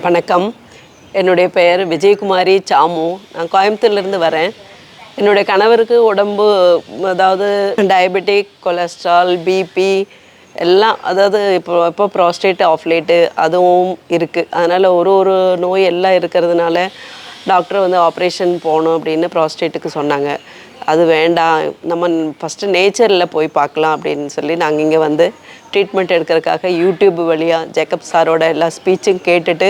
வணக்கம். என்னுடைய பெயர் விஜயகுமாரி சாமு. நான் கோயம்புத்தூர்லேருந்து வரேன். என்னுடைய கணவருக்கு உடம்பு அதாவது டயபெட்டிக், கொலஸ்ட்ரால், பிபி எல்லாம் அதாவது இப்போ ப்ராஸ்டேட் ஆஃப் லேட்டு அதுவும் இருக்குது. அதனால் ஒரு நோய் எல்லாம் இருக்கிறதுனால டாக்டர் வந்து ஆப்ரேஷன் போகணும் அப்படின்னு ப்ராஸ்டேட்டுக்கு சொன்னாங்க. அது வேண்டாம், நம்ம ஃபஸ்ட்டு நேச்சரில் போய் பார்க்கலாம் அப்படின்னு சொல்லி நாங்கள் இங்கே வந்து ட்ரீட்மெண்ட் எடுக்கிறதுக்காக யூடியூப் வழியாக ஜேக்கப் சாரோட எல்லா ஸ்பீச்சும் கேட்டுட்டு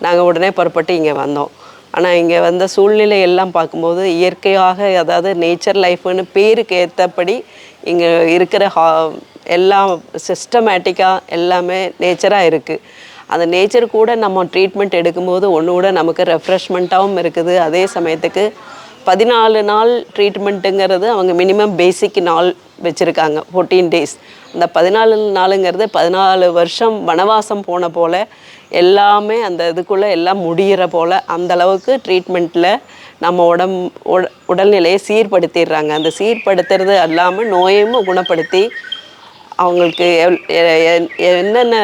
நாங்கள் உடனே புறப்பட்டு இங்கே வந்தோம். ஆனால் இங்கே வந்த சூழ்நிலை எல்லாம் பார்க்கும்போது இயற்கையாக அதாவது நேச்சர் லைஃப்னு பேருக்கு ஏற்றபடி இங்கே இருக்கிற எல்லாம் சிஸ்டமேட்டிக்காக எல்லாமே நேச்சராக இருக்குது. அந்த நேச்சர் கூட நம்ம ட்ரீட்மெண்ட் எடுக்கும்போது ஒன்று கூட நமக்கு ரெஃப்ரெஷ்மெண்ட்டாகவும் இருக்குது. அதே சமயத்துக்கு 14 நாள் ட்ரீட்மெண்ட்டுங்கிறது அவங்க மினிமம் பேசிக் நாள் வச்சுருக்காங்க, 14 டேஸ். அந்த 14 நாளுங்கிறது 14 வருஷம் வனவாசம் போன போல் எல்லாமே அந்த இதுக்குள்ளே எல்லாம் முடிகிற போல் அந்தளவுக்கு ட்ரீட்மெண்ட்டில் நம்ம உடல்நிலையை சீர்படுத்திடுறாங்க. அந்த சீர்படுத்துறது இல்லாமல் நோயும் குணப்படுத்தி அவங்களுக்கு என்னென்ன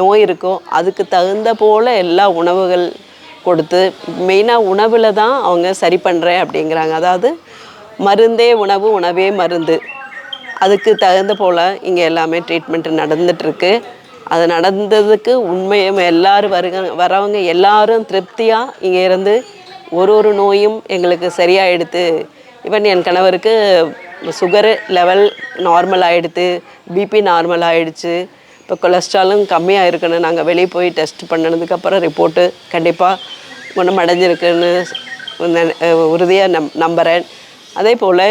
நோய் இருக்கோ அதுக்கு தகுந்த போல் எல்லா உணவுகள் கொடுத்து மெயினாக உணவில் தான் அவங்க சரி பண்ணுறேன் அப்படிங்கிறாங்க. அதாவது மருந்தே உணவு, உணவே மருந்து. அதுக்கு தகுந்த போல் இங்கே எல்லாமே ட்ரீட்மெண்ட்டு நடந்துகிட்ருக்கு. அது நடந்ததுக்கு உண்மையும் எல்லோரும் வரவங்க எல்லோரும் திருப்தியாக இங்கே இருந்து ஒரு நோயும் எங்களுக்கு சரியாகிடுது. ஈவன் என் கணவருக்கு சுகரு லெவல் நார்மல் ஆகிடுது, பிபி நார்மல் ஆகிடுச்சு. இப்போ கொலஸ்ட்ராலும் கம்மியாக இருக்குன்னு நாங்கள் வெளியே போய் டெஸ்ட் பண்ணதுக்கப்புறம் ரிப்போர்ட்டு கண்டிப்பாக குணமடைஞ்சிருக்குன்னு உறுதியாக நம்புகிறேன். அதே போல்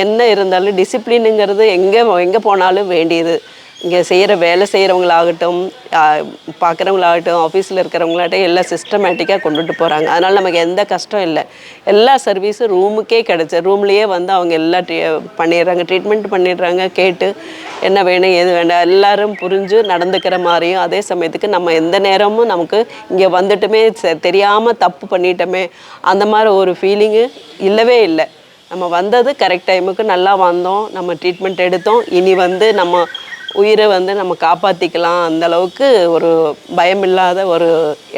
என்ன இருந்தாலும் டிசிப்ளினுங்கிறது எங்கே போனாலும் வேண்டியது. இங்கே வேலை செய்கிறவங்களாகட்டும், பார்க்குறவங்களாகட்டும், ஆஃபீஸில் இருக்கிறவங்களாகட்டும் எல்லாம் சிஸ்டமேட்டிக்காக கொண்டுட்டு போகிறாங்க. அதனால் நமக்கு எந்த கஷ்டம் இல்லை. எல்லா சர்வீஸும் ரூமுக்கே கிடச்சி ரூம்லேயே வந்து அவங்க எல்லாம் பண்ணிடுறாங்க, ட்ரீட்மெண்ட் பண்ணிடுறாங்க. கேட்டு என்ன வேணும் எது வேண்டாம் எல்லோரும் புரிஞ்சு நடந்துக்கிற மாதிரியும், அதே சமயத்துக்கு நம்ம எந்த நேரமும் நமக்கு இங்கே வந்துட்டுமே தெரியாமல் தப்பு பண்ணிட்டோமே அந்த மாதிரி ஒரு ஃபீலிங்கு இல்லவே இல்லை. நம்ம வந்தது கரெக்ட் டைமுக்கு நல்லா வந்தோம், நம்ம ட்ரீட்மெண்ட் எடுத்தோம். இனி வந்து நம்ம உயிரை வந்து நம்ம காப்பாற்றிக்கலாம். அந்தளவுக்கு ஒரு பயமில்லாத ஒரு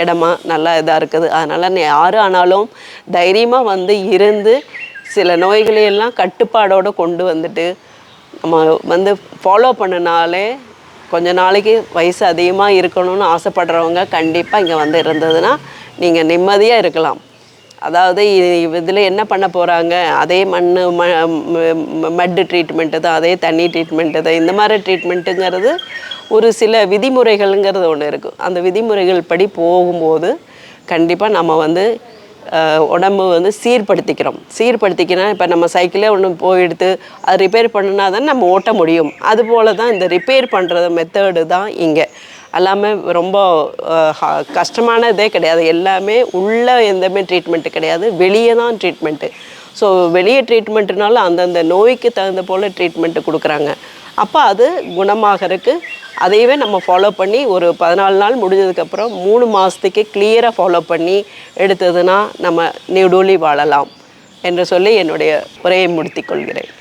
இடமா நல்லா இதாக இருக்குது. அதனால் யார் ஆனாலும் தைரியமாக வந்து இருந்து சில நோய்களையெல்லாம் கட்டுப்பாடோடு கொண்டு வந்துட்டு நம்ம வந்து ஃபாலோ பண்ணினாலே கொஞ்ச நாளைக்கு வயசு அதிகமாக இருக்கணும்னு ஆசைப்படுறவங்க கண்டிப்பாக இங்கே வந்து இருந்ததுன்னா நீங்கள் நிம்மதியாக இருக்கலாம். அதாவது இதில் என்ன பண்ண போகிறாங்க, அதே மட்டு ட்ரீட்மெண்ட்டு தான், அதே தண்ணி ட்ரீட்மெண்ட்டு தான். இந்த மாதிரி ட்ரீட்மெண்ட்டுங்கிறது ஒரு சில விதிமுறைகள்ங்கிறது ஒன்று இருக்கும். அந்த விதிமுறைகள் படி போகும்போது கண்டிப்பாக நம்ம வந்து உடம்பு வந்து சீர்படுத்திக்கிறோம். இப்போ நம்ம சைக்கிளே ஒன்று போயிடுத்து அது ரிப்பேர் பண்ணினா தான் நம்ம ஓட்ட முடியும். அதுபோல் தான் இந்த ரிப்பேர் பண்ணுற மெத்தடு தான் இங்கே எல்லாமே ரொம்ப கஷ்டமானதே கிடையாது. எல்லாமே உள்ளே எந்தமே ட்ரீட்மெண்ட்டு கிடையாது, வெளியே தான் ட்ரீட்மெண்ட்டு. ஸோ வெளியே ட்ரீட்மெண்ட்டுனால அந்தந்த நோய்க்கு தகுந்த போல் ட்ரீட்மெண்ட்டு கொடுக்குறாங்க. அப்போ அது குணமாகறதுக்கு அதையவே நம்ம ஃபாலோ பண்ணி ஒரு 14 நாள் முடிஞ்சதுக்கப்புறம் 3 மாதத்துக்கு கிளியராக ஃபாலோ பண்ணி எடுத்ததுன்னா நம்ம நீடூழி வாழலாம் என்று சொல்லி என்னுடைய உரையை முடித்து கொள்கிறேன்.